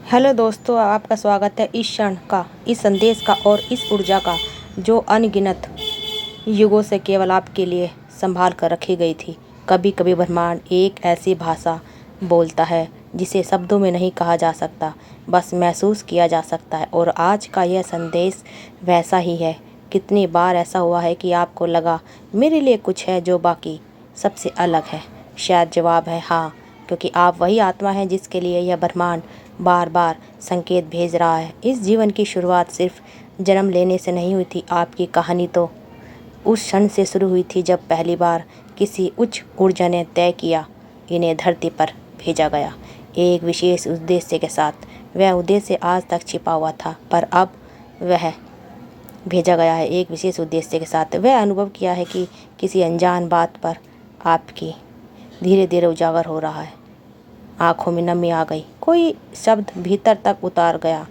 Hello दोस्तों, आपका स्वागत है इस क्षण का, इस संदेश का और इस ऊर्जा का जो अनगिनत युगों से केवल आपके लिए संभाल कर रखी गई थी। कभी कभी ब्रह्मांड एक ऐसी भाषा बोलता है जिसे शब्दों में नहीं कहा जा सकता, बस महसूस किया जा सकता है। और आज का यह संदेश वैसा ही है। कितनी बार ऐसा हुआ है कि आपको लगा मेरे लिए कुछ है जो बाकी सबसे अलग है। शायद जवाब है हाँ, क्योंकि आप वही आत्मा हैं जिसके लिए यह ब्रह्मांड बार बार संकेत भेज रहा है। इस जीवन की शुरुआत सिर्फ जन्म लेने से नहीं हुई थी। आपकी कहानी तो उस क्षण से शुरू हुई थी जब पहली बार किसी उच्च ऊर्जा ने तय किया इन्हें धरती पर भेजा गया, एक विशेष उद्देश्य के साथ। वह उद्देश्य आज तक छिपा हुआ था, पर अब वह भेजा गया है एक विशेष उद्देश्य के साथ। वह अनुभव किया है कि किसी अनजान बात पर आपकी धीरे धीरे उजागर हो रहा है। आंखों में नमी आ गई, कोई शब्द भीतर तक उतार गया।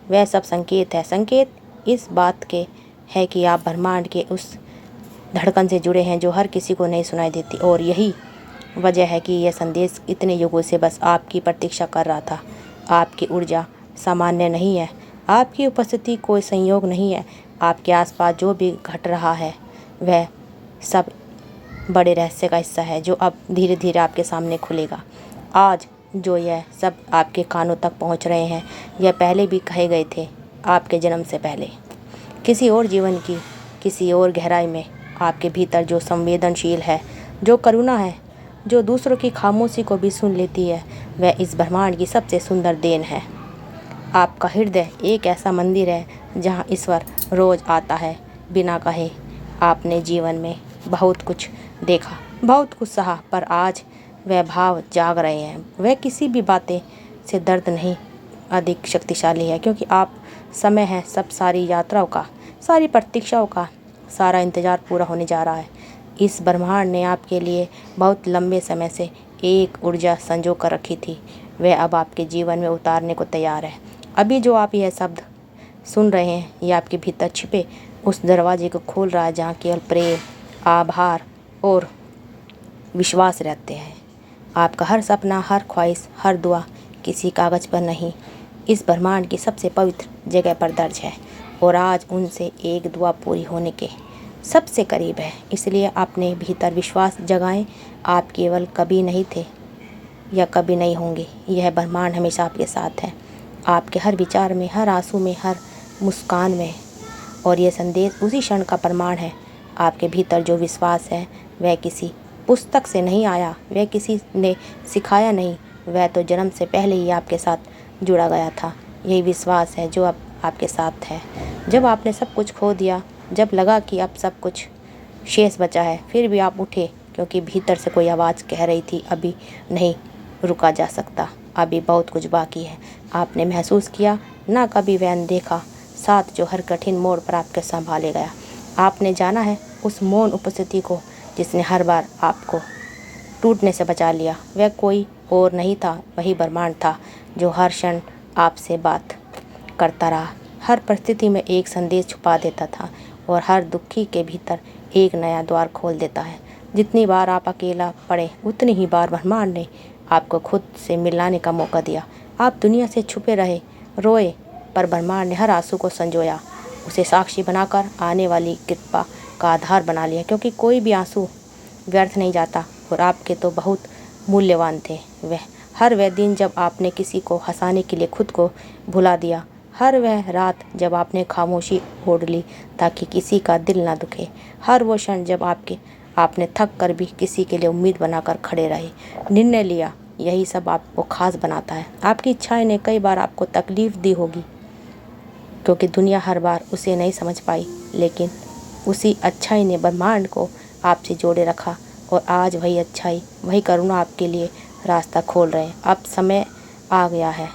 वह सब संकेत है। संकेत इस बात के है कि आप ब्रह्मांड के उस धड़कन से जुड़े हैं जो हर किसी को नहीं सुनाई देती। और यही वजह है कि यह संदेश इतने युगों से बस आपकी प्रतीक्षा कर रहा था। आपकी ऊर्जा सामान्य नहीं है, आपकी उपस्थिति कोई संयोग नहीं है। आपके आसपास जो भी घट रहा है वह सब बड़े रहस्य का हिस्सा है जो अब धीरे धीरे आपके सामने खुलेगा। आज जो यह सब आपके कानों तक पहुंच रहे हैं, यह पहले भी कहे गए थे, आपके जन्म से पहले। किसी और जीवन की किसी और गहराई में आपके भीतर जो संवेदनशील है, जो करुणा है, जो दूसरों की खामोशी को भी सुन लेती है, वह इस ब्रह्मांड की सबसे सुंदर देन है। आपका हृदय एक ऐसा मंदिर है जहाँ ईश्वर रोज आता है बिना कहे। आपने जीवन में बहुत कुछ देखा, बहुत कुछ सहा, पर आज वह भाव जाग रहे हैं। वह किसी भी बातें से दर्द नहीं अधिक शक्तिशाली है, क्योंकि आप समय है सब सारी यात्राओं का, सारी प्रतीक्षाओं का, सारा इंतज़ार पूरा होने जा रहा है। इस ब्रह्मांड ने आपके लिए बहुत लंबे समय से एक ऊर्जा संजो कर रखी थी। वह अब आपके जीवन में उतारने को तैयार है। अभी जो आप यह शब्द सुन रहे हैं, ये आपके भीतर छिपे उस दरवाजे को खोल रहा है जहाँ केवल प्रेम, आभार और विश्वास रहते हैं। आपका हर सपना, हर ख्वाहिश, हर दुआ किसी कागज़ पर नहीं, इस ब्रह्मांड की सबसे पवित्र जगह पर दर्ज है। और आज उनसे एक दुआ पूरी होने के सबसे करीब है। इसलिए अपने भीतर विश्वास जगाएं। आप केवल कभी नहीं थे या कभी नहीं होंगे। यह ब्रह्मांड हमेशा आपके साथ है, आपके हर विचार में, हर आंसू में, हर मुस्कान में। और यह संदेश उसी क्षण का प्रमाण है। आपके भीतर जो विश्वास है वह किसी पुस्तक से नहीं आया, वह किसी ने सिखाया नहीं, वह तो जन्म से पहले ही आपके साथ जुड़ा गया था। यही विश्वास है जो अब आपके साथ है। जब आपने सब कुछ खो दिया, जब लगा कि अब सब कुछ शेष बचा है, फिर भी आप उठे, क्योंकि भीतर से कोई आवाज़ कह रही थी अभी नहीं रुका जा सकता, अभी बहुत कुछ बाकी है। आपने महसूस किया ना कभी वह अनदेखा साथ जो हर कठिन मोड़ पर आपके संभाले गया। आपने जाना है उस मौन उपस्थिति को जिसने हर बार आपको टूटने से बचा लिया। वह कोई और नहीं था, वही ब्रह्मांड था जो हर क्षण आपसे बात करता रहा, हर परिस्थिति में एक संदेश छुपा देता था और हर दुखी के भीतर एक नया द्वार खोल देता है। जितनी बार आप अकेला पड़े, उतनी ही बार ब्रह्मांड ने आपको खुद से मिलाने का मौका दिया। आप दुनिया से छुपे रहे, रोए, पर ब्रह्मांड ने हर आंसू को संजोया, उसे साक्षी बनाकर आने वाली कृपा का आधार बना लिया। क्योंकि कोई भी आंसू व्यर्थ नहीं जाता, और आपके तो बहुत मूल्यवान थे। वह दिन जब आपने किसी को हंसाने के लिए खुद को भुला दिया, हर वह रात जब आपने खामोशी ओढ़ ली ताकि किसी का दिल ना दुखे, हर वो क्षण जब आपने थक कर भी किसी के लिए उम्मीद बनाकर खड़े रहे, निर्णय लिया, यही सब आपको खास बनाता है। आपकी इच्छाएं ने कई बार आपको तकलीफ दी होगी, क्योंकि दुनिया हर बार उसे नहीं समझ पाई, लेकिन उसी अच्छाई ने ब्रह्मांड को आपसे जोड़े रखा। और आज वही अच्छाई, वही करुणा आपके लिए रास्ता खोल रहे हैं। अब समय आ गया है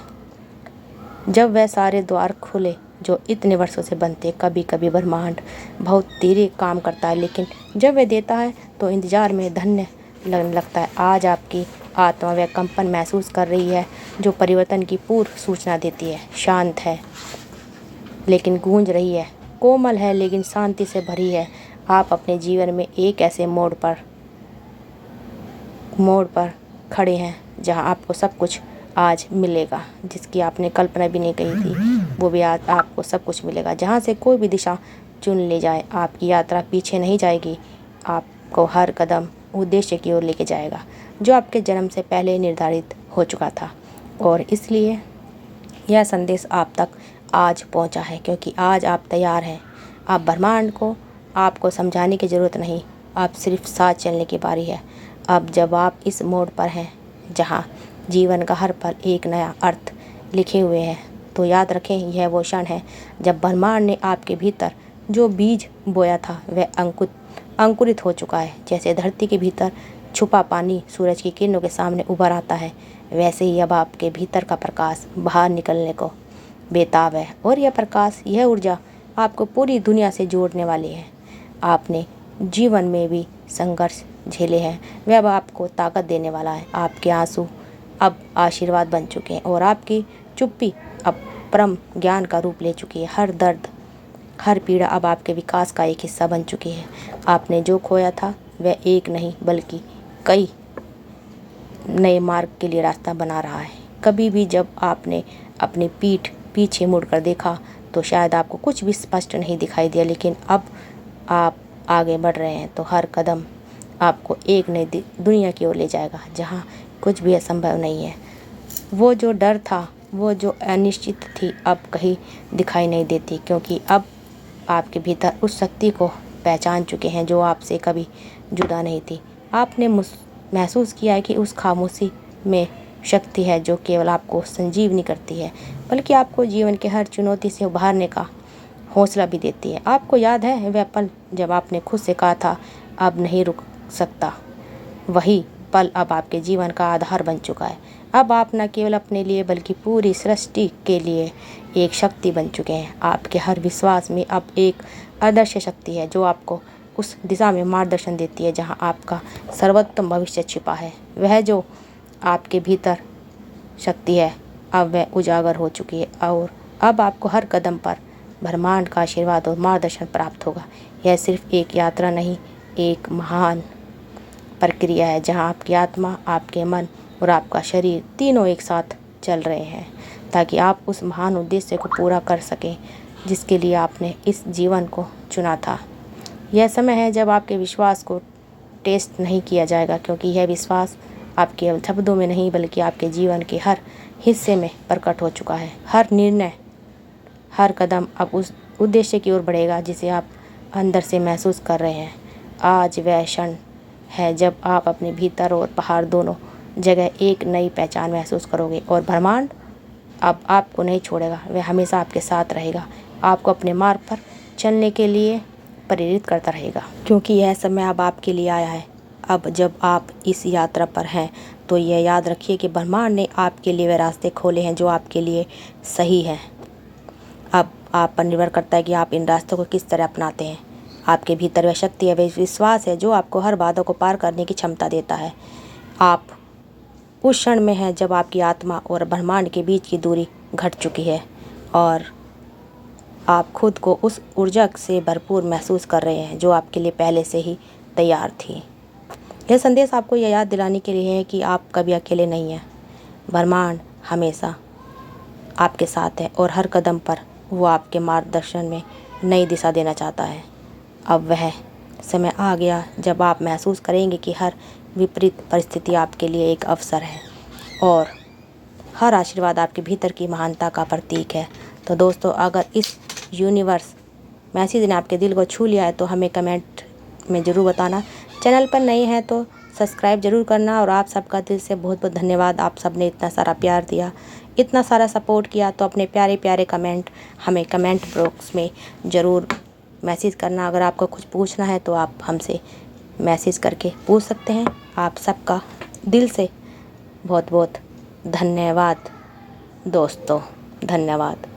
जब वह सारे द्वार खुले जो इतने वर्षों से बनते। कभी कभी ब्रह्मांड बहुत धीरे काम करता है, लेकिन जब वह देता है तो इंतजार में धन्य लगने लगता है। आज आपकी आत्मा वह कंपन महसूस कर रही है जो परिवर्तन की पूर्व सूचना देती है। शांत है लेकिन गूंज रही है, कोमल है लेकिन शांति से भरी है। आप अपने जीवन में एक ऐसे मोड़ पर खड़े हैं जहां आपको सब कुछ आज मिलेगा, जिसकी आपने कल्पना भी नहीं की थी, वो भी आज आपको सब कुछ मिलेगा। जहाँ से कोई भी दिशा चुन ले जाए, आपकी यात्रा पीछे नहीं जाएगी, आपको हर कदम उद्देश्य की ओर लेके जाएगा, जो आपके जन्म से पहले निर्धारित हो चुका था। और इसलिए यह संदेश आप तक आज पहुंचा है, क्योंकि आज आप तैयार हैं। आप ब्रह्मांड को आपको समझाने की ज़रूरत नहीं, आप सिर्फ साथ चलने की बारी है। अब जब आप इस मोड़ पर हैं जहां जीवन का हर पल एक नया अर्थ लिखे हुए हैं, तो याद रखें, यह वो क्षण है जब ब्रह्मांड ने आपके भीतर जो बीज बोया था वह अंकुरित हो चुका है। जैसे धरती के भीतर छुपा पानी सूरज की किरणों के सामने उभर आता है, वैसे ही अब आपके भीतर का प्रकाश बाहर निकलने को बेताब है। और यह प्रकाश, यह ऊर्जा आपको पूरी दुनिया से जोड़ने वाली है। आपने जीवन में भी संघर्ष झेले हैं, वह अब आपको ताकत देने वाला है। आपके आंसू अब आशीर्वाद बन चुके हैं और आपकी चुप्पी अब परम ज्ञान का रूप ले चुकी है। हर दर्द, हर पीड़ा अब आपके विकास का एक हिस्सा बन चुकी है। आपने जो खोया था वह एक नहीं बल्कि कई नए मार्ग के लिए रास्ता बना रहा है। कभी भी जब आपने अपनी पीठ पीछे मुड़कर देखा तो शायद आपको कुछ भी स्पष्ट नहीं दिखाई दिया, लेकिन अब आप आगे बढ़ रहे हैं तो हर कदम आपको एक नई दुनिया की ओर ले जाएगा, जहां कुछ भी असंभव नहीं है। वो जो डर था, वो जो अनिश्चित थी, अब कहीं दिखाई नहीं देती, क्योंकि अब आपके भीतर उस शक्ति को पहचान चुके हैं जो आपसे कभी जुदा नहीं थी। आपने महसूस किया है कि उस खामोशी में शक्ति है जो केवल आपको संजीवनी करती है, बल्कि आपको जीवन के हर चुनौती से उभारने का हौसला भी देती है। आपको याद है वह पल जब आपने खुद से कहा था, अब नहीं रुक सकता? वही पल अब आपके जीवन का आधार बन चुका है। अब आप न केवल अपने लिए बल्कि पूरी सृष्टि के लिए एक शक्ति बन चुके हैं। आपके हर विश्वास में अब एक अदृश्य शक्ति है जो आपको उस दिशा में मार्गदर्शन देती है जहां आपका सर्वोत्तम भविष्य छिपा है। वह जो आपके भीतर शक्ति है, अब वह उजागर हो चुकी है और अब आपको हर कदम पर ब्रह्मांड का आशीर्वाद और मार्गदर्शन प्राप्त होगा। यह सिर्फ एक यात्रा नहीं, एक महान प्रक्रिया है जहां आपकी आत्मा, आपके मन और आपका शरीर तीनों एक साथ चल रहे हैं, ताकि आप उस महान उद्देश्य को पूरा कर सकें जिसके लिए आपने इस जीवन को चुना था। यह समय है जब आपके विश्वास को टेस्ट नहीं किया जाएगा, क्योंकि यह विश्वास आप केवल शब्दों में नहीं बल्कि आपके जीवन के हर हिस्से में प्रकट हो चुका है। हर निर्णय, हर कदम अब उस उद्देश्य की ओर बढ़ेगा जिसे आप अंदर से महसूस कर रहे हैं। आज वह क्षण है जब आप अपने भीतर और बाहर दोनों जगह एक नई पहचान महसूस करोगे, और ब्रह्मांड अब आपको नहीं छोड़ेगा, वह हमेशा आपके साथ रहेगा, आपको अपने मार्ग पर चलने के लिए प्रेरित करता रहेगा, क्योंकि यह समय अब आपके लिए आया है। अब जब आप इस यात्रा पर हैं तो यह याद रखिए कि ब्रह्मांड ने आपके लिए वे रास्ते खोले हैं जो आपके लिए सही हैं। अब आप पर निर्भर करता है कि आप इन रास्तों को किस तरह अपनाते हैं। आपके भीतर वह शक्ति है, वह विश्वास है जो आपको हर बाधा को पार करने की क्षमता देता है। आप उस क्षण में हैं जब आपकी आत्मा और ब्रह्मांड के बीच की दूरी घट चुकी है और आप खुद को उस ऊर्जा से भरपूर महसूस कर रहे हैं जो आपके लिए पहले से ही तैयार थी। यह संदेश आपको यह याद दिलाने के लिए है कि आप कभी अकेले नहीं हैं। ब्रह्मांड हमेशा आपके साथ है और हर कदम पर वो आपके मार्गदर्शन में नई दिशा देना चाहता है। अब वह समय आ गया जब आप महसूस करेंगे कि हर विपरीत परिस्थिति आपके लिए एक अवसर है और हर आशीर्वाद आपके भीतर की महानता का प्रतीक है। तो दोस्तों, अगर इस यूनिवर्स मैसेज ने आपके दिल को छू लिया है तो हमें कमेंट में ज़रूर बताना। चैनल पर नए हैं तो सब्सक्राइब ज़रूर करना। और आप सबका दिल से बहुत बहुत धन्यवाद। आप सब ने इतना सारा प्यार दिया, इतना सारा सपोर्ट किया, तो अपने प्यारे प्यारे कमेंट हमें कमेंट बॉक्स में ज़रूर मैसेज करना। अगर आपको कुछ पूछना है तो आप हमसे मैसेज करके पूछ सकते हैं। आप सबका दिल से बहुत बहुत धन्यवाद दोस्तों, धन्यवाद।